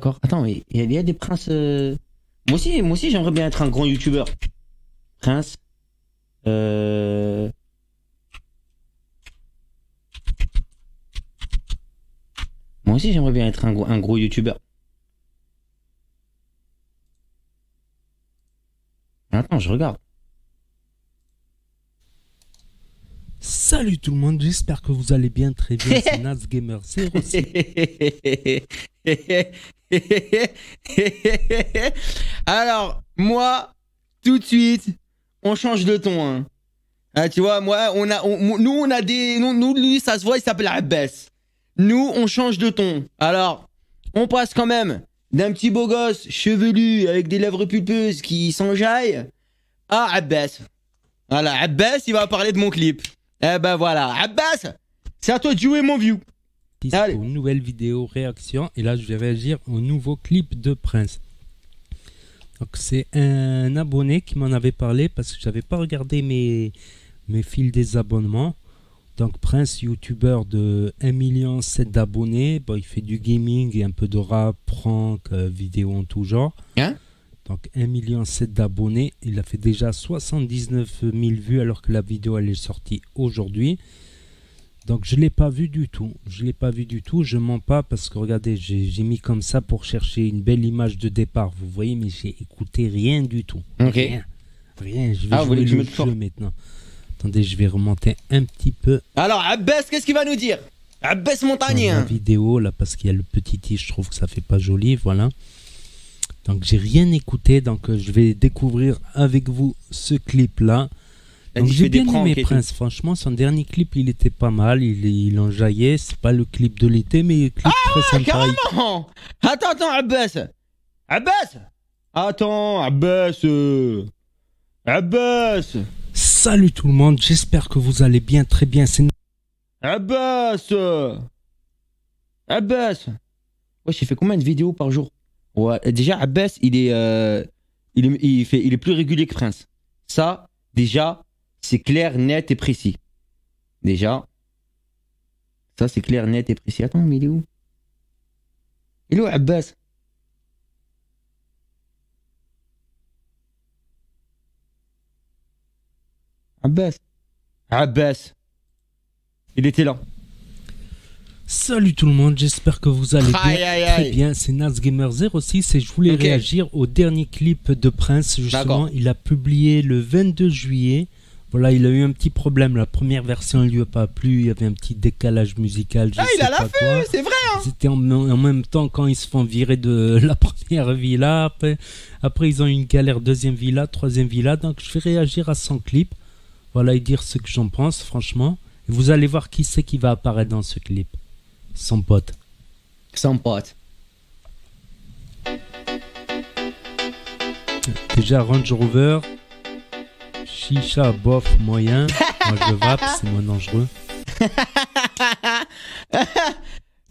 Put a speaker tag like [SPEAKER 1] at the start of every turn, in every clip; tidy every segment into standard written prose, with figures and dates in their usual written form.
[SPEAKER 1] D'accord. Attends, mais il y a des princes. Moi aussi j'aimerais bien être un grand youtubeur. Prince. Moi aussi j'aimerais bien être un gros youtubeur. Attends, je regarde.
[SPEAKER 2] Salut tout le monde, j'espère que vous allez bien, très bien, c'est NazGamer 06.
[SPEAKER 1] Alors, moi, tout de suite, on change de ton. Hein. Ah, tu vois, moi, nous, on a des... Nous, lui, ça se voit, il s'appelle Abbas. Nous, on change de ton. Alors, on passe quand même d'un petit beau gosse chevelu avec des lèvres pulpeuses qui s'enjaillent à Abbas. Voilà, Abbas, il va parler de mon clip. Eh ben voilà, Abbas, c'est à toi de jouer mon vieux.
[SPEAKER 2] Allez. Pour une nouvelle vidéo réaction, et là je vais réagir au nouveau clip de Prince. Donc c'est un abonné qui m'en avait parlé parce que j'avais pas regardé mes fils des abonnements. Donc Prince, youtubeur de 1,7 million d'abonnés, bon, il fait du gaming et un peu de rap, prank, vidéo en tout genre.
[SPEAKER 1] Hein?
[SPEAKER 2] Donc 1,7 million d'abonnés, il a fait déjà 79 000 vues alors que la vidéo elle est sortie aujourd'hui. Donc je ne l'ai pas vu du tout, je mens pas parce que regardez, j'ai mis comme ça pour chercher une belle image de départ, vous voyez, mais j'ai écouté rien du tout.
[SPEAKER 1] Ok.
[SPEAKER 2] Rien, je vais jouer le jeu maintenant. Attendez, je vais remonter un petit peu.
[SPEAKER 1] Alors Abbas, qu'est-ce qu'il va nous dire? Abbas Montagnier.
[SPEAKER 2] La vidéo là parce qu'il y a le petit i, je trouve que ça fait pas joli, voilà. Donc j'ai rien écouté, donc je vais découvrir avec vous ce clip là. Donc j'ai bien aimé Prince, franchement son dernier clip il était pas mal, il enjaillait, c'est pas le clip de l'été mais le clip très sympa.
[SPEAKER 1] Carrément. Attends Abbas. Abbas.
[SPEAKER 2] Salut tout le monde, j'espère que vous allez bien, très bien, c'est...
[SPEAKER 1] Abbas. Ouais, j'ai fait combien de vidéos par jour? Ouais, déjà Abbas, il est plus régulier que Prince. Ça, déjà, c'est clair, net et précis. Déjà. Ça, c'est clair, net et précis. Attends, mais il est où? Il est où, Abbas? Abbas. Il était là.
[SPEAKER 2] Salut tout le monde, j'espère que vous allez bien, très bien, c'est NazGamer 06 et je voulais réagir au dernier clip de Prince, justement, il a publié le 22 juillet, voilà, il a eu un petit problème, la première version ne lui a pas plu, il y avait un petit décalage musical, je sais
[SPEAKER 1] il a
[SPEAKER 2] pas
[SPEAKER 1] la
[SPEAKER 2] quoi.
[SPEAKER 1] c'est vrai hein.
[SPEAKER 2] C'était en même temps quand ils se font virer de la première villa, après ils ont eu une galère deuxième villa, troisième villa, donc je vais réagir à son clip, voilà, et dire ce que j'en pense, franchement, et vous allez voir qui c'est qui va apparaître dans ce clip. Son pote. Déjà Range Rover. Chicha bof moyen. Moi je vape, c'est moins dangereux.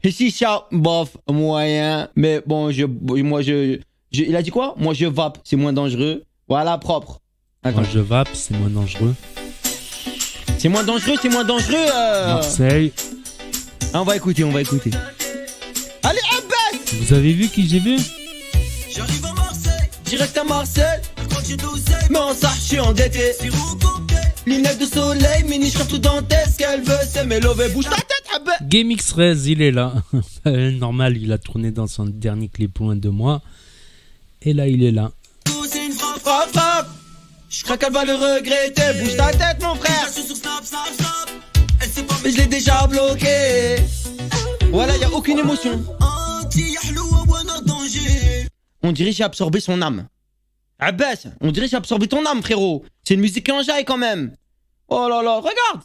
[SPEAKER 1] Chicha bof moyen. Mais bon, il a dit quoi? Moi je vape, c'est moins dangereux. Voilà, propre.
[SPEAKER 2] Attends. Moi je vape, c'est moins dangereux.
[SPEAKER 1] C'est moins dangereux.
[SPEAKER 2] Marseille.
[SPEAKER 1] On va écouter. Allez, Abbas!
[SPEAKER 2] Vous avez vu qui j'ai vu?
[SPEAKER 1] J'arrive à Marseille, direct à Marseille. Mais en ça, je suis endetté. Lunettes de soleil, mini short dentelle. Ce qu'elle veut, c'est mes lovés. Bouge ta tête, Abbas!
[SPEAKER 2] GameX13, il est là. Normal, il a tourné dans son dernier clip loin de moi. Et là, il est là.
[SPEAKER 1] Frappe. Je crois qu'elle va le regretter. Bouge ta tête, mon frère. Mais je l'ai déjà bloqué. Voilà, y a aucune émotion. On dirait que j'ai absorbé son âme. Abbas, on dirait que j'ai absorbé ton âme, frérot. C'est une musique qui enjaille quand même. Oh là là, regarde.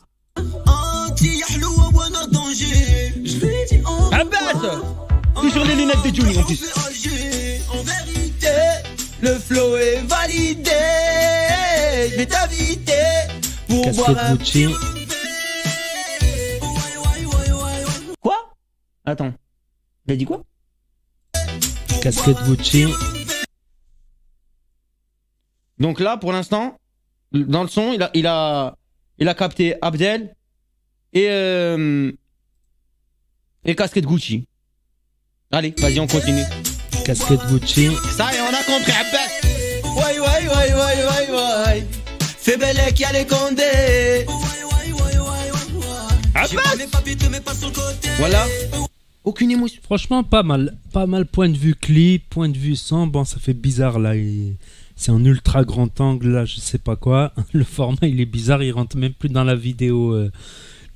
[SPEAKER 1] Abbas, toujours les lunettes de Johnny en plus. En vérité, le flow est validé. Je vais t'inviter pour boire un petit... Quoi? Attends. Il a dit quoi?
[SPEAKER 2] Casquette Gucci.
[SPEAKER 1] Donc là, pour l'instant, dans le son, il a capté Abdel et casquette Gucci. Allez, vas-y, on continue.
[SPEAKER 2] Casquette Gucci.
[SPEAKER 1] Ça y est, on a compris, Abbas. Ouais. Fais belle qui a les condés. Abbas. Voilà. Aucune émotion.
[SPEAKER 2] Franchement, pas mal. Pas mal, point de vue clip, point de vue son. Bon, ça fait bizarre là. C'est en ultra grand angle là, je sais pas quoi. Le format, il est bizarre. Il rentre même plus dans la vidéo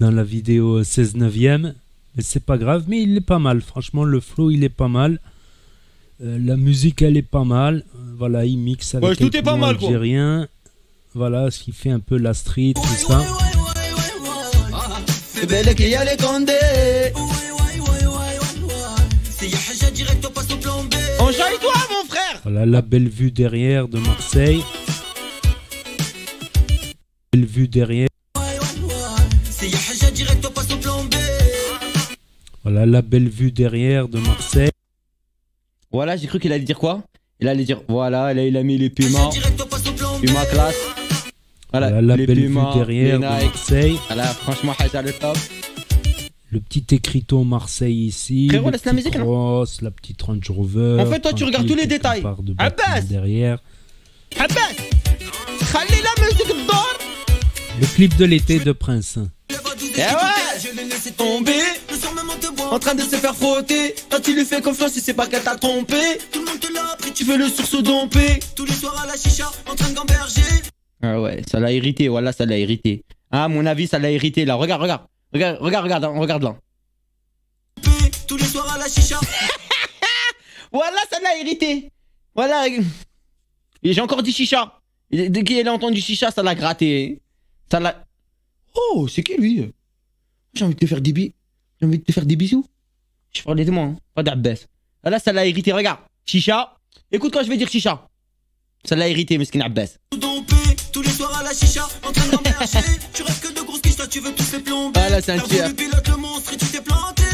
[SPEAKER 2] 16:9. Mais c'est pas grave. Mais il est pas mal. Franchement, le flow, il est pas mal. La musique, elle est pas mal. Voilà, il mixe avec
[SPEAKER 1] tout est pas mal, quoi.
[SPEAKER 2] algérien. Voilà, ce qui fait un peu la street, tout ça.
[SPEAKER 1] Fais belle qui a les condés. Enjaille-toi, mon frère.
[SPEAKER 2] Voilà la belle vue derrière de Marseille. Belle vue derrière. Voilà la belle vue derrière de Marseille.
[SPEAKER 1] Voilà, j'ai cru qu'il allait dire quoi? Il allait dire, voilà, là il a mis les Pumas. Puma classe.
[SPEAKER 2] Voilà la
[SPEAKER 1] les
[SPEAKER 2] belle
[SPEAKER 1] Pumas,
[SPEAKER 2] vue derrière de
[SPEAKER 1] les Nike.
[SPEAKER 2] Marseille.
[SPEAKER 1] Voilà, franchement, Haja le top.
[SPEAKER 2] Le petit écriteau Marseille ici.
[SPEAKER 1] Frérot,
[SPEAKER 2] le
[SPEAKER 1] laisse la
[SPEAKER 2] petit
[SPEAKER 1] musique, non?
[SPEAKER 2] Cross, la petite Range Rover.
[SPEAKER 1] En fait, toi, tu regardes tous les
[SPEAKER 2] tranquille,
[SPEAKER 1] détails.
[SPEAKER 2] quelque part de
[SPEAKER 1] Abbas
[SPEAKER 2] bâtiment derrière.
[SPEAKER 1] Abbas, خلي la musique d'or.
[SPEAKER 2] Le clip de l'été de Prince.
[SPEAKER 1] Eh ouais, je l'ai laissé tomber. En train de se faire frotter. Quand tu lui fais confiance, il sait pas qu'elle t'a trompé. Tout le monde te l'a appris, tu fais le sursaut dompé. Tous les soirs à la chicha, en train de gamberger. Ah ouais, ça l'a irrité, voilà, ça l'a irrité. Ah, à mon avis, ça l'a irrité là. Regarde là. Tous les soirs à la chicha. Voilà, ça l'a irrité. Voilà. Et j'ai encore dit chicha. Dès qu'il a entendu chicha, ça l'a gratté. Ça l'a. Oh, c'est qui lui? J'ai envie de te faire des bisous. Je parlais de moi, hein, pas d'Abbas. Ah, là, ça l'a irrité, regarde. Chicha. Écoute quand je vais dire chicha. Ça l'a irrité, mesquin Abbas. Tous les soirs à la chicha, en train de gamberger. Tu rêves que de grosses quiches, toi tu veux tous les plomber. Ah là, c'est un tir. Tu pilotes le monstre et tu t'es planté.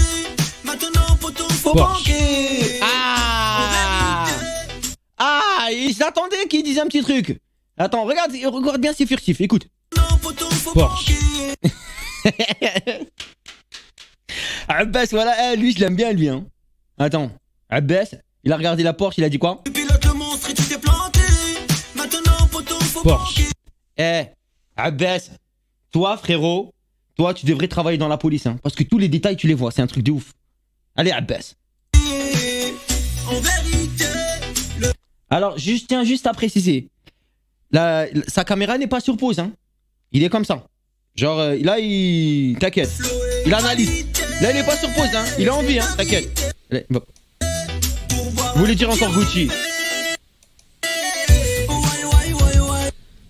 [SPEAKER 1] Maintenant, poteau, faut banquer. Ah, et j'attendais qu'il dise un petit truc. Attends, regarde bien, c'est furtif, écoute.
[SPEAKER 2] Porsche.
[SPEAKER 1] Abbas, voilà, lui, je l'aime bien, lui. Hein. Attends, Abbas, il a regardé la Porsche, il a dit quoi?
[SPEAKER 2] Porsche.
[SPEAKER 1] Abbas, toi, frérot, toi, tu devrais travailler dans la police, hein, parce que tous les détails, tu les vois, c'est un truc de ouf. Allez, Abbas. Alors, je tiens juste à préciser, sa caméra n'est pas sur pause, hein. Il est comme ça. Genre, là, il... T'inquiète. Il analyse. Là, il est pas sur pause, hein. Il a envie, hein. T'inquiète. Allez, bon. Vous voulez dire encore Gucci?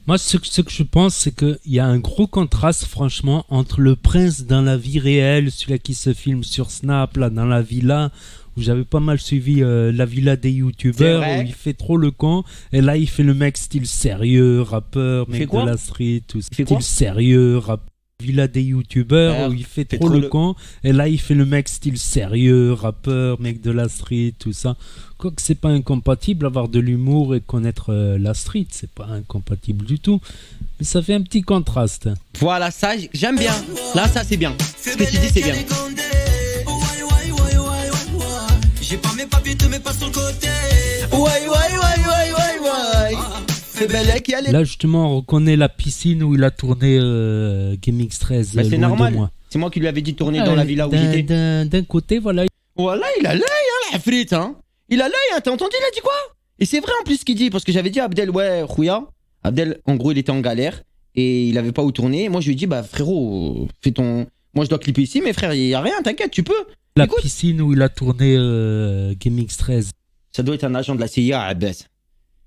[SPEAKER 2] Moi, ce que je pense, c'est qu'il y a un gros contraste, franchement, entre le prince dans la vie réelle, celui-là qui se filme sur Snap, là, dans la villa, où j'avais pas mal suivi la villa des youtubeurs, où il fait trop le con, et là, il fait le mec style sérieux, rappeur, mec de la street, tout style sérieux, rappeur. Villa des youtubeurs où il fait trop le con, et là il fait le mec style sérieux, rappeur, mec de la street, tout ça. Quoique c'est pas incompatible, avoir de l'humour et connaître la street, c'est pas incompatible du tout, mais ça fait un petit contraste.
[SPEAKER 1] Voilà, ça j'aime bien, là ça c'est bien, ce que tu dis c'est bien. J'ai pas mes papiers, te mets pas sur le côté. Ouais.
[SPEAKER 2] Là justement on reconnaît la piscine où il a tourné GameX 13.
[SPEAKER 1] Mais c'est normal, c'est moi qui lui avais dit de tourner dans la villa où j'étais.
[SPEAKER 2] D'un côté voilà.
[SPEAKER 1] Voilà, il a l'œil hein, la frite hein. Il a l'œil hein, t'as entendu, il a dit quoi? Et c'est vrai en plus ce qu'il dit, parce que j'avais dit à Abdel, ouais Khouya, Abdel en gros il était en galère et il avait pas où tourner. Moi je lui ai dit bah frérot, fais ton... Moi je dois clipper ici mais frère il y a rien, t'inquiète tu peux.
[SPEAKER 2] La piscine où il a tourné GameX 13.
[SPEAKER 1] Ça doit être un agent de la CIA Abbas.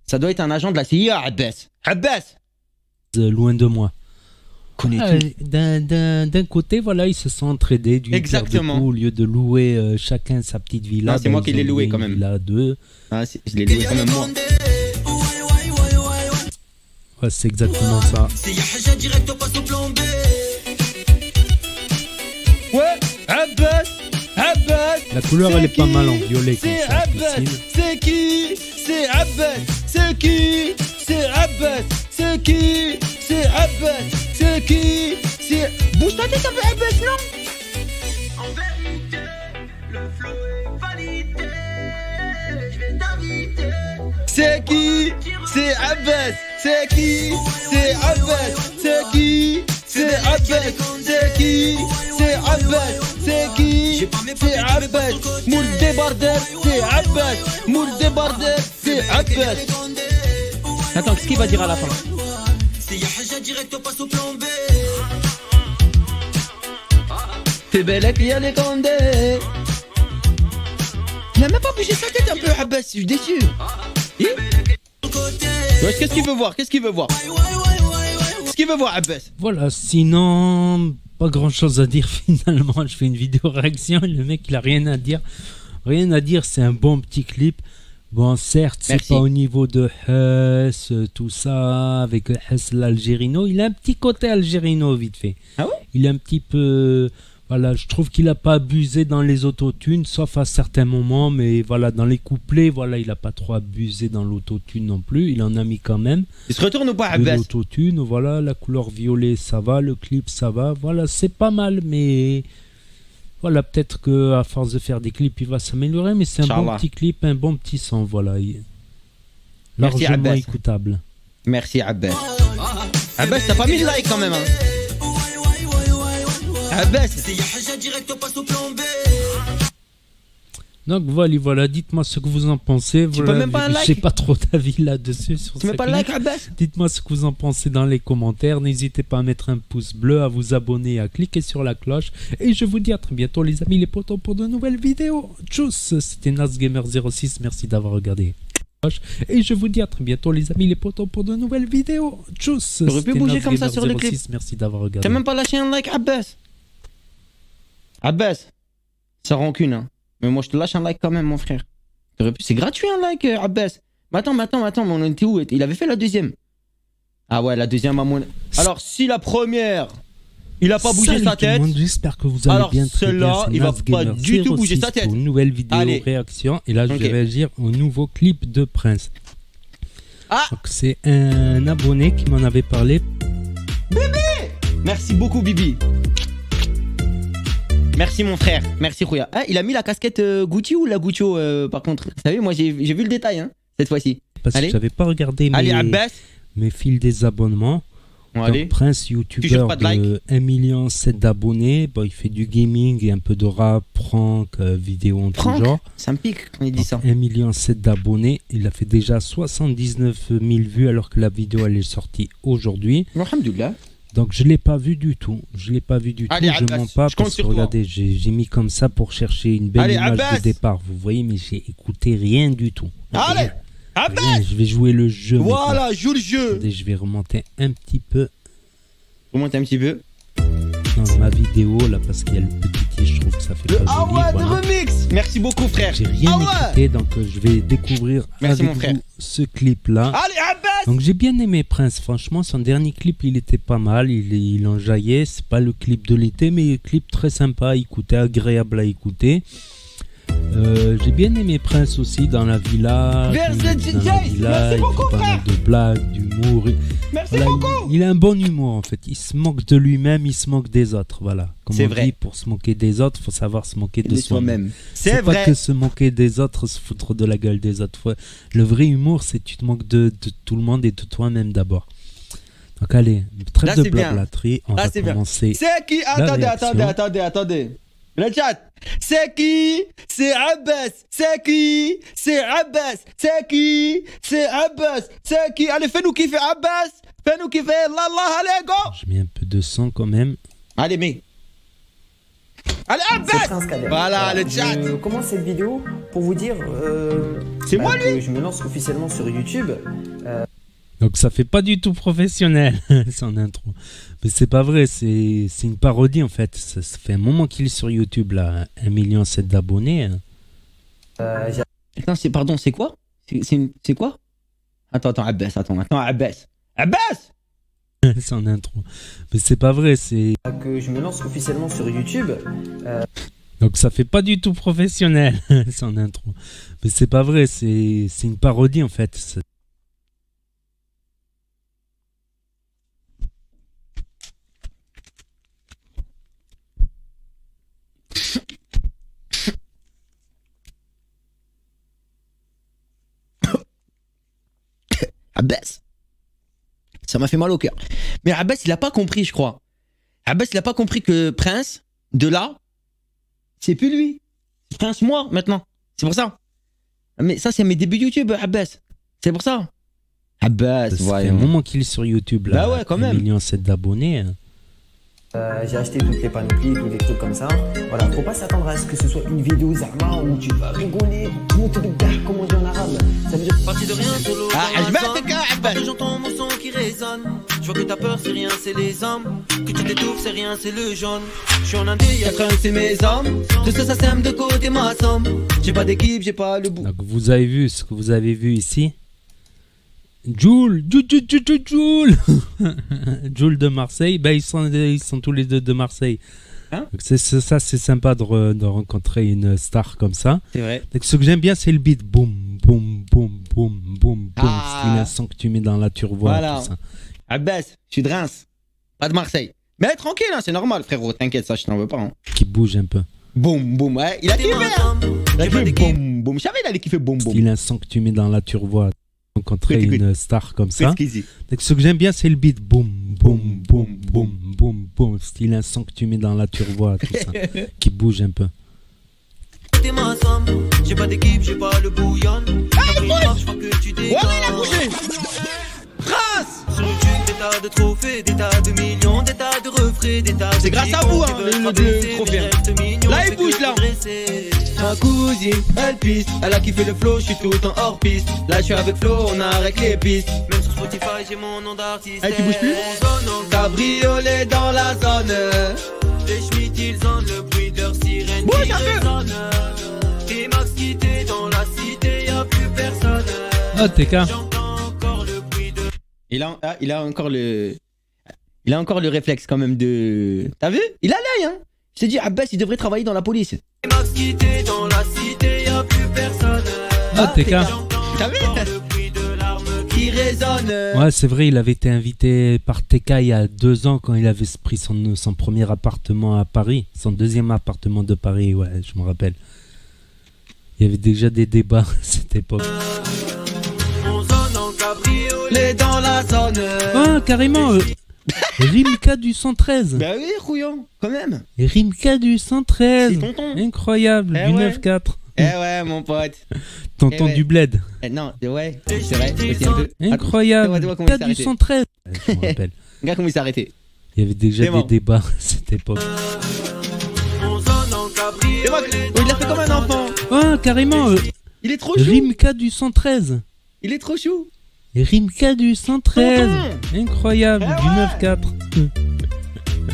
[SPEAKER 1] Ça doit être un agent de la CIA, Abbas. Abbas
[SPEAKER 2] loin de moi.
[SPEAKER 1] Connais-tu.
[SPEAKER 2] D'un côté, voilà, ils se sont entraidés d'une pierre deux coups, au lieu de louer chacun sa petite villa.
[SPEAKER 1] C'est moi qui l'ai loué quand même.
[SPEAKER 2] Villa 2.
[SPEAKER 1] Ah, je l'ai loué quand même moi.
[SPEAKER 2] Ouais, c'est exactement ça.
[SPEAKER 1] Ouais, Abbas.
[SPEAKER 2] La couleur, elle est pas mal en violet.
[SPEAKER 1] C'est Abbas. C'est qui? C'est Abbas. C'est qui? C'est Abbas. C'est qui? C'est Abbas. C'est qui? C'est... Bouge ta tête un peu Abbas, non? En vérité, le flow est validé. Je vais C'est qui? C'est Abbas. C'est qui? C'est Abbas. C'est qui? C'est Abbas. C'est qui? C'est Abbas. C'est qui? C'est Abbas. Moule débardeur, c'est Abbas. Moule débardeur, c'est Abbas. Attends, qu'est-ce qu'il va dire à la fin? C'est belle qu'il y a les condés. Il a même pas bougé sa tête un peu, Abbas, je suis déçu. Qu'est-ce qu'il veut voir? Qu'est-ce qu'il veut voir? Qu'est-ce qu'il veut voir, Abbas?
[SPEAKER 2] Voilà, sinon, pas grand chose à dire finalement. Je fais une vidéo réaction et le mec il a rien à dire. Rien à dire, c'est un bon petit clip. Bon, certes, c'est
[SPEAKER 1] Merci.
[SPEAKER 2] pas au niveau de Hess, tout ça, avec Hess l'Algérino. Il a un petit côté Algérino, vite fait.
[SPEAKER 1] Ah ouais?
[SPEAKER 2] Il est un petit peu. Voilà, je trouve qu'il a pas abusé dans les autotunes, sauf à certains moments, mais voilà, dans les couplets, voilà, il a pas trop abusé dans l'autotune non plus. Il en a mis quand même.
[SPEAKER 1] Il se retourne ou pas,
[SPEAKER 2] De
[SPEAKER 1] Abbas?
[SPEAKER 2] l'autotune, voilà, la couleur violet, ça va, le clip, ça va. Voilà, c'est pas mal, mais. Voilà, peut-être qu'à force de faire des clips, il va s'améliorer, mais c'est un bon
[SPEAKER 1] Inch'Allah.
[SPEAKER 2] petit clip, un bon petit son, voilà.
[SPEAKER 1] Merci,
[SPEAKER 2] Largement
[SPEAKER 1] Abbas.
[SPEAKER 2] écoutable.
[SPEAKER 1] Merci, Abbas. Abbas, t'as pas mis de like quand même, hein? Abbas.
[SPEAKER 2] Donc voilà, dites-moi ce que vous en pensez.
[SPEAKER 1] Tu
[SPEAKER 2] Voilà,
[SPEAKER 1] peux même pas un like?
[SPEAKER 2] j'ai pas trop d'avis là-dessus sur
[SPEAKER 1] Tu mets
[SPEAKER 2] ce
[SPEAKER 1] pas de
[SPEAKER 2] clip.
[SPEAKER 1] like, Abbas?
[SPEAKER 2] Dites-moi ce que vous en pensez dans les commentaires. N'hésitez pas à mettre un pouce bleu, à vous abonner, à cliquer sur la cloche. Et je vous dis à très bientôt les amis, les potos, pour de nouvelles vidéos. Tchuss, c'était NasGamer06, merci d'avoir regardé. Et je vous dis à très bientôt les amis, les potos, pour de nouvelles vidéos. Tchuss,
[SPEAKER 1] J'aurais pu
[SPEAKER 2] c'était
[SPEAKER 1] bouger comme ça sur le clip.
[SPEAKER 2] NasGamer06, merci d'avoir regardé.
[SPEAKER 1] T'as même pas lâché un like, Abbas? Abbas, ça rancune, hein. Mais moi, je te lâche un like quand même, mon frère. C'est gratuit un like, Abbas. Mais attends, mais on était où? Il avait fait la deuxième. Ah ouais, la deuxième, à mon... Alors, si la première, il a pas bougé
[SPEAKER 2] Salut
[SPEAKER 1] sa
[SPEAKER 2] tout le
[SPEAKER 1] tête.
[SPEAKER 2] monde, j'espère que vous allez
[SPEAKER 1] Alors,
[SPEAKER 2] bien. Très
[SPEAKER 1] celle-là,
[SPEAKER 2] bien, c'est
[SPEAKER 1] il va pas
[SPEAKER 2] NasGamer
[SPEAKER 1] du tout bouger
[SPEAKER 2] 06
[SPEAKER 1] sa tête.
[SPEAKER 2] pour une nouvelle vidéo
[SPEAKER 1] Allez.
[SPEAKER 2] réaction. Et là, je
[SPEAKER 1] Ok.
[SPEAKER 2] vais réagir au nouveau clip de Prince.
[SPEAKER 1] Ah,
[SPEAKER 2] Donc, c'est un abonné qui m'en avait parlé.
[SPEAKER 1] merci beaucoup, Bibi. Merci, mon frère. Merci, Rouya. Ah, il a mis la casquette Gucci ou la Guccio, par contre? Vous savez, moi, j'ai vu le détail, hein, cette fois-ci.
[SPEAKER 2] Parce
[SPEAKER 1] Allez.
[SPEAKER 2] que j'avais pas regardé
[SPEAKER 1] Allez, Abbas.
[SPEAKER 2] mes fils des abonnements.
[SPEAKER 1] Bon,
[SPEAKER 2] Donc,
[SPEAKER 1] allez.
[SPEAKER 2] Prince,
[SPEAKER 1] Toujours
[SPEAKER 2] youtubeur
[SPEAKER 1] pas de like.
[SPEAKER 2] de 1,7 million d'abonnés. Bon, il fait du gaming et un peu de rap, prank, vidéo en tout
[SPEAKER 1] Franck,
[SPEAKER 2] genre.
[SPEAKER 1] ça me pique quand il dit ça.
[SPEAKER 2] 1,7 million d'abonnés. Il a fait déjà 79 000 vues alors que la vidéo elle est sortie aujourd'hui.
[SPEAKER 1] Alhamdoulilah.
[SPEAKER 2] Donc je l'ai pas vu du tout. Je l'ai pas vu du
[SPEAKER 1] Allez,
[SPEAKER 2] tout. Je
[SPEAKER 1] Abbas,
[SPEAKER 2] mens pas
[SPEAKER 1] je compte
[SPEAKER 2] parce que
[SPEAKER 1] sur toi.
[SPEAKER 2] regardez, j'ai mis comme ça pour chercher une belle
[SPEAKER 1] Allez,
[SPEAKER 2] image
[SPEAKER 1] Abbas.
[SPEAKER 2] de départ. Vous voyez, mais j'ai écouté rien du tout.
[SPEAKER 1] Allez,
[SPEAKER 2] Rien.
[SPEAKER 1] Abbas.
[SPEAKER 2] Rien. Je vais jouer le jeu. maintenant.
[SPEAKER 1] Voilà, joue le jeu.
[SPEAKER 2] Attendez, je vais remonter un petit peu
[SPEAKER 1] Remonte un petit peu.
[SPEAKER 2] dans ma vidéo là parce qu'il y a le petit. Je trouve que ça fait
[SPEAKER 1] Le
[SPEAKER 2] pas joli.
[SPEAKER 1] Awad
[SPEAKER 2] Voilà.
[SPEAKER 1] remix. Merci beaucoup, frère.
[SPEAKER 2] J'ai rien
[SPEAKER 1] Awad.
[SPEAKER 2] écouté donc je vais découvrir
[SPEAKER 1] Merci,
[SPEAKER 2] avec
[SPEAKER 1] mon frère.
[SPEAKER 2] vous ce clip là.
[SPEAKER 1] Allez, Abbas.
[SPEAKER 2] Donc j'ai bien aimé Prince, franchement son dernier clip il était pas mal, il enjaillait, c'est pas le clip de l'été mais clip très sympa à écouter, agréable à écouter. J'ai bien aimé Prince aussi dans la villa,
[SPEAKER 1] Merci
[SPEAKER 2] il
[SPEAKER 1] beaucoup,
[SPEAKER 2] fait pas mal
[SPEAKER 1] frère.
[SPEAKER 2] de blagues, d'humour.
[SPEAKER 1] Merci
[SPEAKER 2] Voilà,
[SPEAKER 1] beaucoup.
[SPEAKER 2] il a un bon humour en fait, il se moque de lui-même, il se moque des autres, voilà. Comme
[SPEAKER 1] C'est
[SPEAKER 2] on
[SPEAKER 1] vrai.
[SPEAKER 2] dit, pour se moquer des autres, faut savoir se moquer de
[SPEAKER 1] De
[SPEAKER 2] soi-même.
[SPEAKER 1] soi-même.
[SPEAKER 2] C'est
[SPEAKER 1] C'est
[SPEAKER 2] pas
[SPEAKER 1] vrai.
[SPEAKER 2] que se moquer des autres, se foutre de la gueule des autres. Le vrai humour, c'est tu te moques de tout le monde et de toi-même d'abord. Donc allez, trêve
[SPEAKER 1] Là,
[SPEAKER 2] de
[SPEAKER 1] c'est bien.
[SPEAKER 2] blablaterie, on
[SPEAKER 1] Là,
[SPEAKER 2] va
[SPEAKER 1] c'est bien.
[SPEAKER 2] commencer.
[SPEAKER 1] C'est qui? Attendez,
[SPEAKER 2] réaction.
[SPEAKER 1] attendez. Le chat. C'est qui? C'est Abbas. C'est qui? C'est Abbas. C'est qui? C'est Abbas. C'est qui? Allez, fais-nous kiffer Abbas. Fais-nous kiffer. Lallah, allez, go.
[SPEAKER 2] Je mets un peu de son quand même.
[SPEAKER 1] Allez, mais. Allez,
[SPEAKER 3] C'est
[SPEAKER 1] Abbas.
[SPEAKER 3] Prince Kader.
[SPEAKER 1] Voilà, le chat.
[SPEAKER 3] Je commence cette vidéo pour vous dire
[SPEAKER 1] C'est moi,
[SPEAKER 3] que je me lance officiellement sur YouTube.
[SPEAKER 2] Donc ça fait pas du tout professionnel, son intro. Mais c'est pas vrai, c'est une parodie en fait. Ça fait un moment qu'il est sur YouTube là, 1,7 million d'abonnés. Hein.
[SPEAKER 1] Attends, pardon, c'est quoi? C'est quoi? Attends, Abbas, Abbas. Abbas.
[SPEAKER 2] Son intro. Mais c'est pas vrai, c'est...
[SPEAKER 3] Que je me lance officiellement sur YouTube.
[SPEAKER 2] Donc ça fait pas du tout professionnel, son intro. Mais c'est pas vrai, c'est une parodie en fait.
[SPEAKER 1] Abbas. Ça m'a fait mal au cœur. Mais Abbas, il a pas compris, je crois. Abbas, il a pas compris que Prince, de là, c'est plus lui. C'est Prince moi, maintenant. C'est pour ça. Mais ça, c'est mes débuts YouTube, Abbas. C'est pour ça. Abbas,
[SPEAKER 2] Ça fait un
[SPEAKER 1] voyons.
[SPEAKER 2] moment qu'il est sur YouTube là.
[SPEAKER 1] Bah ouais, quand même.
[SPEAKER 2] 1,7 million d'abonnés. Hein.
[SPEAKER 3] J'ai acheté toutes les panoplies, tous les trucs comme ça. Voilà, faut pas s'attendre à ce que ce soit une vidéo Zama où tu vas rigoler, monter de gars, comme on dit en arabe. Ça veut dire
[SPEAKER 4] Parti de rien solo
[SPEAKER 1] Ah,
[SPEAKER 4] dans la
[SPEAKER 1] Abbas,
[SPEAKER 4] zone.
[SPEAKER 1] t'es qu'un Abbas.
[SPEAKER 4] Quand j'entends mon son qui résonne. Je vois que t'as peur, c'est rien, c'est les hommes. Que tu t'étouffes, c'est rien, c'est le jaune. Je suis en Indé, y'a
[SPEAKER 1] 80, c'est mes hommes. Tout ça, ça sème de côté ma somme. J'ai pas d'équipe, j'ai pas le bout.
[SPEAKER 2] Donc vous avez vu ce que vous avez vu ici. Jules Jules de Marseille, ben ils sont tous les deux de Marseille.
[SPEAKER 1] Hein?
[SPEAKER 2] Donc c'est sympa de rencontrer une star comme ça.
[SPEAKER 1] C'est vrai.
[SPEAKER 2] Donc ce que j'aime bien, c'est le beat. Boum, boum, boum, boum, boum, boum.
[SPEAKER 1] Ah.
[SPEAKER 2] C'est l'instant que tu mets dans la turvoie.
[SPEAKER 1] Voilà.
[SPEAKER 2] Tout ça.
[SPEAKER 1] Abbas, je suis de Reims. Pas de Marseille. Mais tranquille, hein, c'est normal, frérot. T'inquiète, ça, je t'en veux pas. Hein.
[SPEAKER 2] Qui bouge un peu.
[SPEAKER 1] Boum, boum, ouais. Il a kiffé, hein. Il a kiffé, boum, boum. Je savais, il allait kiffer, boum, boum.
[SPEAKER 2] C'est l'instant que tu mets dans la turvoie. Rencontrer
[SPEAKER 1] Écoute,
[SPEAKER 2] une star comme ça.
[SPEAKER 1] Fais ce qu'il dit.
[SPEAKER 2] Donc ce que j'aime bien, c'est le beat. Boum, boum, boum, boum, boum, boum. C'est l'instant que tu mets dans la turvoie. Tout ça. Qui bouge un peu.
[SPEAKER 4] t'es ma somme. J'ai pas d'équipe, j'ai pas le bouillon. T'as pris une marche, je vois que tu
[SPEAKER 1] Ouais, il a
[SPEAKER 4] déconnes.
[SPEAKER 1] bougé. Prince.
[SPEAKER 4] Sur YouTube, des tas de trophées, des tas de millions, des tas de refraits, des tas de
[SPEAKER 1] C'est grâce à vous, hein, le trophée. Là, il bouge, là. Ma cousine, elle piste. Elle a kiffé le flow, je suis tout en hors piste. Là, je suis avec Flo, on arrête les pistes.
[SPEAKER 4] Même sur Spotify, j'ai mon nom d'artiste.
[SPEAKER 1] Eh, tu bouges plus? Cabriolet dans la zone.
[SPEAKER 4] Les Schmitt, ils ont le bruit de leur sirène
[SPEAKER 1] Bouge
[SPEAKER 4] qui
[SPEAKER 1] un peu.
[SPEAKER 4] résonne. Et Max quitté dans la cité, y'a plus personne.
[SPEAKER 2] Ah, TK.
[SPEAKER 4] J'entends encore le bruit de...
[SPEAKER 1] Il a encore le réflexe quand même de. T'as vu? Il a l'œil, hein. Je t'ai dit, Abbas, il devrait travailler dans la police.
[SPEAKER 4] Et Max quitté dans la cité, y'a plus personne.
[SPEAKER 2] Ah, TK.
[SPEAKER 4] J'entends
[SPEAKER 1] T'as vu?
[SPEAKER 4] encore le bruit de l'arme
[SPEAKER 1] Qui résonne.
[SPEAKER 2] Ouais, c'est vrai, il avait été invité par TK il y a 2 ans quand il avait pris son premier appartement à Paris. Son deuxième appartement de Paris, ouais, je me rappelle. Il y avait déjà des débats à cette époque.
[SPEAKER 4] On sonne en cabriolet
[SPEAKER 1] dans la zone.
[SPEAKER 2] Ah, carrément Rimka du 113.
[SPEAKER 1] Bah oui, rouillon, quand même.
[SPEAKER 2] Rimka du 113.
[SPEAKER 1] C'est tonton.
[SPEAKER 2] Incroyable,
[SPEAKER 1] Eh
[SPEAKER 2] du
[SPEAKER 1] ouais.
[SPEAKER 2] 9-4.
[SPEAKER 1] Eh ouais, mon pote.
[SPEAKER 2] Tonton
[SPEAKER 1] Eh ouais.
[SPEAKER 2] du bled.
[SPEAKER 1] Eh non, ouais, c'est vrai. Aussi un peu.
[SPEAKER 2] Incroyable.
[SPEAKER 1] Attends, comment il
[SPEAKER 2] Rimka
[SPEAKER 1] s'est
[SPEAKER 2] du
[SPEAKER 1] arrêté.
[SPEAKER 2] 113. Ouais, je me rappelle.
[SPEAKER 1] Regarde comment il s'est arrêté.
[SPEAKER 2] Il y avait déjà
[SPEAKER 1] C'est
[SPEAKER 2] des
[SPEAKER 1] mort.
[SPEAKER 2] débats à cette époque.
[SPEAKER 4] On sonne en
[SPEAKER 1] Et
[SPEAKER 4] cabriolet
[SPEAKER 1] moi, il l'a fait comme un enfant.
[SPEAKER 2] Ah, carrément
[SPEAKER 1] Il est trop chou.
[SPEAKER 2] Rimka du 113.
[SPEAKER 1] Il est trop chou.
[SPEAKER 2] Rimka du 113.
[SPEAKER 1] Tonton.
[SPEAKER 2] Incroyable,
[SPEAKER 1] Eh
[SPEAKER 2] du
[SPEAKER 1] ouais.
[SPEAKER 2] 9-4.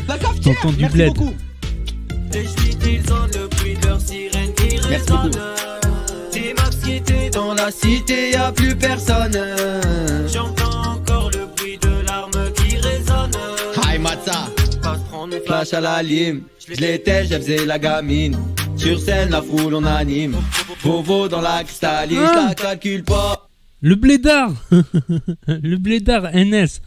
[SPEAKER 1] La cafetière.
[SPEAKER 2] Tonton du
[SPEAKER 1] Merci
[SPEAKER 2] bled.
[SPEAKER 1] beaucoup.
[SPEAKER 4] Les Schmitt, ils ont le bruit de leur sirène qui
[SPEAKER 1] Merci beaucoup.
[SPEAKER 4] résonne. Et Max quitté dans la cité,
[SPEAKER 1] y'a plus personne.
[SPEAKER 4] j'entends encore le bruit de l'arme qui résonne.
[SPEAKER 1] Hi Matza.
[SPEAKER 4] Pas se prendre une
[SPEAKER 1] Flash à la lime. Je l'étais, je faisais la gamine. Sur scène, la foule, on anime. Vovo dans la cristalline, je la calcule pas.
[SPEAKER 2] Le blédard. Le blédard NS.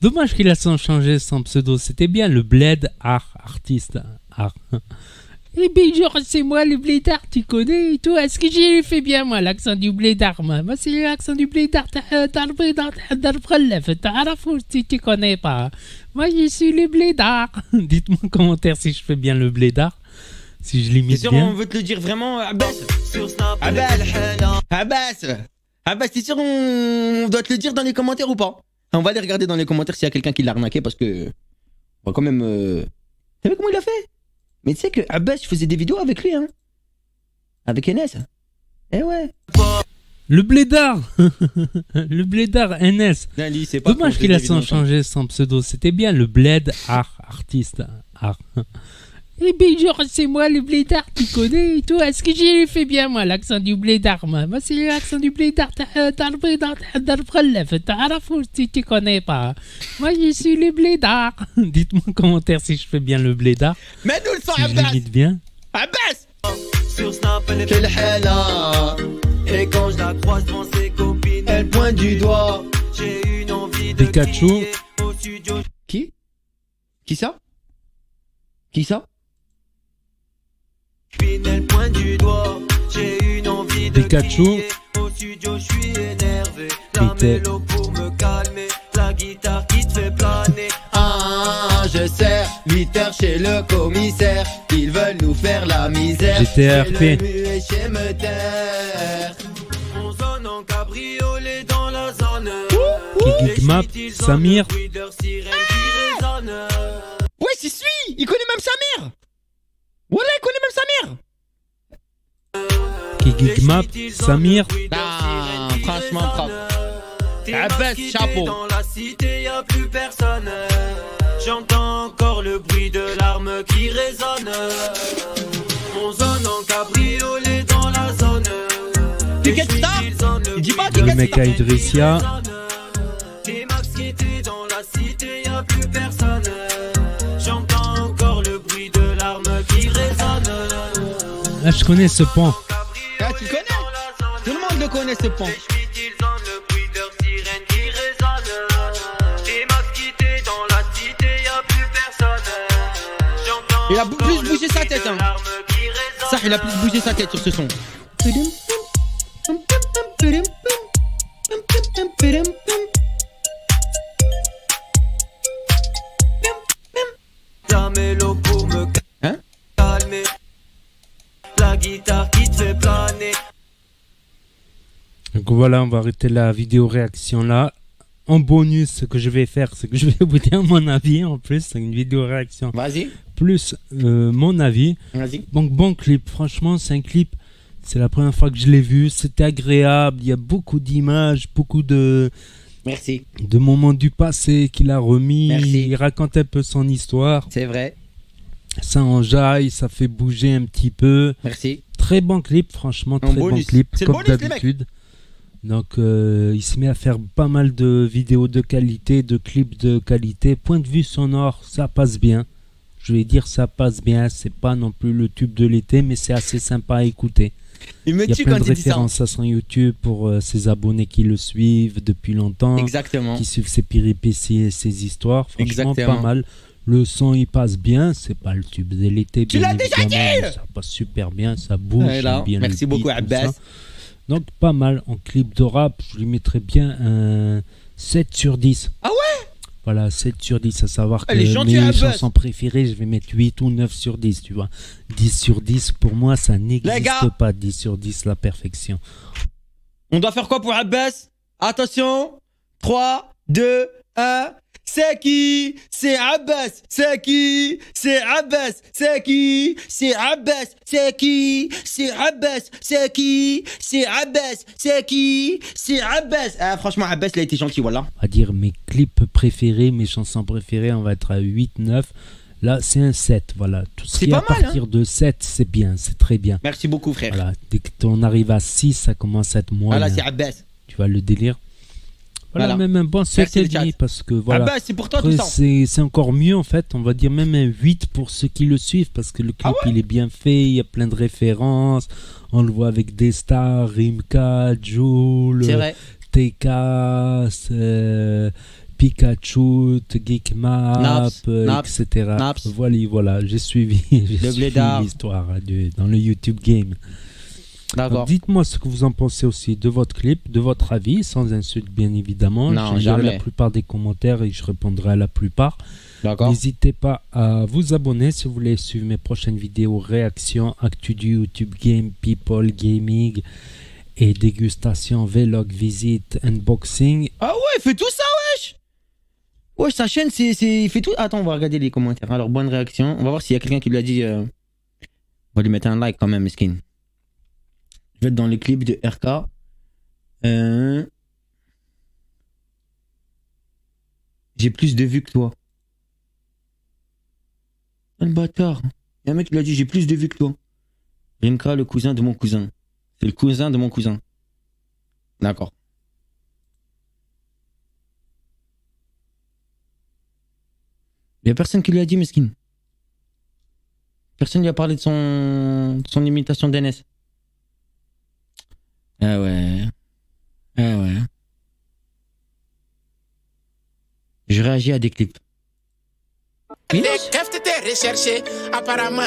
[SPEAKER 2] Dommage qu'il a changé son pseudo. C'était bien le bled artiste. Art. Eh bien, genre, c'est moi le blédard, tu connais et tout. Est-ce que j'ai fait bien, moi, l'accent du blédard, moi? Moi, c'est l'accent du blédard. T'as le problème. T'as la faute si tu connais pas. Moi, je suis le blédard. Dites-moi en commentaire si je fais bien le blédard. Si je
[SPEAKER 1] T'es
[SPEAKER 2] l'imite
[SPEAKER 1] sûr,
[SPEAKER 2] bien.
[SPEAKER 1] on veut te le dire vraiment, Abbas?
[SPEAKER 4] sur Snap.
[SPEAKER 1] Abbas, Abbas, t'es sûr, on doit te le dire dans les commentaires ou pas? On va aller regarder dans les commentaires s'il y a quelqu'un qui l'a arnaqué parce que. On va quand même. T'as vu comment il a fait? Mais tu sais que Abbas, je faisais des vidéos avec lui, hein? Avec NS. Eh ouais.
[SPEAKER 2] Le blédard. Le blédard NS.
[SPEAKER 1] Non, lui, c'est pas
[SPEAKER 2] Dommage
[SPEAKER 1] qu'on
[SPEAKER 2] qu'il a
[SPEAKER 1] faisait des vidéos
[SPEAKER 2] changé son pseudo. C'était bien le bled artiste. Art. Eh bien, genre, c'est moi le blédard, tu connais et tout. Est-ce que j'ai fait bien, moi, l'accent du blédard, moi? Moi, c'est l'accent du blédard. T'as le problème. T'as la faute si tu connais pas. Moi, je suis le blédard. Dites-moi en commentaire si je fais bien le blédard.
[SPEAKER 1] Mais nous le son,
[SPEAKER 2] Si je
[SPEAKER 1] Abbas!
[SPEAKER 2] l'imite bien.
[SPEAKER 1] Abbas!
[SPEAKER 4] Sur Snap, elle est
[SPEAKER 1] Quelle hella!
[SPEAKER 4] Et quand je la croise devant ses copines,
[SPEAKER 1] Elle pointe du doigt.
[SPEAKER 4] j'ai une envie de
[SPEAKER 2] Pikachu.
[SPEAKER 4] crier au studio.
[SPEAKER 1] Qui? Qui ça? Qui ça?
[SPEAKER 4] Elle pointe du doigt. J'ai une envie de
[SPEAKER 2] Pikachu.
[SPEAKER 4] crier au studio. Je suis énervé. La
[SPEAKER 2] Était-
[SPEAKER 4] mélo pour me calmer, la guitare qui te fait planer.
[SPEAKER 1] Ah, je sers 8 heures chez le commissaire. Ils veulent nous faire la misère.
[SPEAKER 2] J'étais RP.
[SPEAKER 1] Chez le muet, chez me taire.
[SPEAKER 4] On zone en cabriolet dans la zone.
[SPEAKER 2] Kigmap, Samir.
[SPEAKER 1] Ouais, c'est celui. Il connaît même sa mère. Voilà, il connaît même sa mère.
[SPEAKER 2] Kigmap, Samir.
[SPEAKER 1] Ah, franchement propre. Abbas, chapeau.
[SPEAKER 4] Dans la cité, y a plus personne. J'entends encore le bruit de l'arme qui résonne. On zone en cabriolet dans la zone.
[SPEAKER 1] Ticket Star. Il dit pas
[SPEAKER 2] Le
[SPEAKER 1] Ticket
[SPEAKER 2] mec à Idrissia.
[SPEAKER 4] Et Max qui était dans la cité, y a plus personne. J'entends encore le bruit de l'arme qui résonne.
[SPEAKER 2] Là, je connais ce pont.
[SPEAKER 1] Ah, tu connais? Tout le monde le connaît ce pont. Il a plus bougé sa tête, hein. Ça, il a plus bougé sa tête sur ce son.
[SPEAKER 4] La mélo pour me calmer. La guitare qui te fait planer.
[SPEAKER 2] Donc voilà, on va arrêter la vidéo réaction là. En bonus, ce que je vais faire, c'est que je vais vous dire mon avis en plus. C'est une vidéo réaction.
[SPEAKER 1] Vas-y.
[SPEAKER 2] Plus mon avis.
[SPEAKER 1] Vas-y.
[SPEAKER 2] Donc bon clip, franchement c'est un clip, c'est la première fois que je l'ai vu, c'était agréable, il y a beaucoup d'images, beaucoup de
[SPEAKER 1] Merci.
[SPEAKER 2] moments du passé qu'il a remis.
[SPEAKER 1] Merci.
[SPEAKER 2] Il raconte un peu son histoire,
[SPEAKER 1] C'est vrai.
[SPEAKER 2] ça enjaille, ça fait bouger un petit peu.
[SPEAKER 1] Merci.
[SPEAKER 2] Très bon clip, franchement, très bon
[SPEAKER 1] bonus.
[SPEAKER 2] clip,
[SPEAKER 1] C'est le
[SPEAKER 2] comme
[SPEAKER 1] bonus, les
[SPEAKER 2] d'habitude. Donc il se met à faire pas mal de vidéos de qualité, de clips de qualité. Point de vue sonore, ça passe bien. Je vais dire ça passe bien, c'est pas non plus le tube de l'été, mais c'est assez sympa à écouter.
[SPEAKER 1] Il me
[SPEAKER 2] Il y a
[SPEAKER 1] tue
[SPEAKER 2] plein
[SPEAKER 1] quand
[SPEAKER 2] de
[SPEAKER 1] il dit ça.
[SPEAKER 2] références à son YouTube pour ses abonnés qui le suivent depuis longtemps,
[SPEAKER 1] Exactement.
[SPEAKER 2] qui suivent ses péripéties et ses histoires. Franchement,
[SPEAKER 1] Exactement.
[SPEAKER 2] pas mal. Le son, il passe bien. C'est pas le tube de l'été.
[SPEAKER 1] Tu
[SPEAKER 2] bien
[SPEAKER 1] l'as déjà
[SPEAKER 2] évidemment,
[SPEAKER 1] dit
[SPEAKER 2] mais ça passe super bien, ça bouge.
[SPEAKER 1] Ouais, là.
[SPEAKER 2] j'aime bien
[SPEAKER 1] Merci
[SPEAKER 2] le beat,
[SPEAKER 1] beaucoup,
[SPEAKER 2] tout
[SPEAKER 1] Abbas.
[SPEAKER 2] ça. Donc, pas mal. En clip de rap, je lui mettrais bien un 7 sur 10.
[SPEAKER 1] Ah ouais?
[SPEAKER 2] Voilà, 7 sur 10, à savoir que
[SPEAKER 1] Elle est gentille,
[SPEAKER 2] mes
[SPEAKER 1] Abbas.
[SPEAKER 2] chansons préférées, je vais mettre 8 ou 9 sur 10, tu vois. 10 sur 10, pour moi, ça
[SPEAKER 1] gars.
[SPEAKER 2] n'existe pas. 10 sur 10, la perfection.
[SPEAKER 1] On doit faire quoi pour Abbas? Attention. 3, 2, 1. C'est qui? C'est Abbas. C'est qui? C'est Abbas. C'est qui? C'est Abbas. C'est qui? C'est Abbas. C'est qui? C'est Abbas. C'est qui? C'est Abbas. Ah, franchement, Abbas, il a été gentil, voilà.
[SPEAKER 2] On va dire mes clips préférés, mes chansons préférées, on va être à 8, 9. Là, c'est un 7, voilà. Tout ce
[SPEAKER 1] C'est
[SPEAKER 2] qui est
[SPEAKER 1] pas
[SPEAKER 2] à
[SPEAKER 1] mal,
[SPEAKER 2] partir de 7, c'est bien, c'est très bien.
[SPEAKER 1] Merci beaucoup, frère.
[SPEAKER 2] Voilà, dès qu'on arrive à 6, ça commence à être moins.
[SPEAKER 1] Voilà, c'est Abbas.
[SPEAKER 2] Tu vois le délire. Voilà,
[SPEAKER 1] Voilà.
[SPEAKER 2] même un bon
[SPEAKER 1] Merci, le
[SPEAKER 2] 7,5
[SPEAKER 1] chat.
[SPEAKER 2] parce que voilà.
[SPEAKER 1] Abbas, c'est pour toi
[SPEAKER 2] Après,
[SPEAKER 1] tout ça.
[SPEAKER 2] c'est encore mieux en fait, on va dire même un 8 pour ceux qui le suivent parce que le clip
[SPEAKER 1] Ah
[SPEAKER 2] il est bien fait, il y a plein de références, on le voit avec des stars, Rimka, Joule,
[SPEAKER 1] C'est vrai.
[SPEAKER 2] TK, Pikachu, Geekmap,
[SPEAKER 1] Naps, Naps,
[SPEAKER 2] etc.
[SPEAKER 1] Naps.
[SPEAKER 2] Voilà, j'ai suivi, j'ai suivi
[SPEAKER 1] blédard.
[SPEAKER 2] l'histoire dans le YouTube Game.
[SPEAKER 1] D'accord.
[SPEAKER 2] Donc, dites-moi ce que vous en pensez aussi de votre clip, de votre avis, sans insulte bien évidemment.
[SPEAKER 1] Non,
[SPEAKER 2] je lirai
[SPEAKER 1] jamais.
[SPEAKER 2] la plupart des commentaires et je répondrai à la plupart.
[SPEAKER 1] D'accord.
[SPEAKER 2] N'hésitez pas à vous abonner si vous voulez suivre mes prochaines vidéos, réactions, actu du YouTube Game, People, Gaming et dégustation, vlog, visite, unboxing.
[SPEAKER 1] Ah ouais, il fait tout ça, wesh. Wesh, sa chaîne, il fait tout. Attends, on va regarder les commentaires. Alors, bonne réaction. On va voir s'il y a quelqu'un qui lui a dit. On va lui mettre un like quand même, skin. Je vais être dans le clip de RK. J'ai plus de vues que toi. Ah, le bâtard. Il y a un mec qui lui a dit j'ai plus de vues que toi. Rimka, le cousin de mon cousin. C'est le cousin de mon cousin. D'accord. Il n'y a personne qui lui a dit, mesquine. Personne lui a parlé de son imitation d'NS. Ah ouais. Ah ouais. Je réagis à des clips.
[SPEAKER 5] Des captes recherché apparemment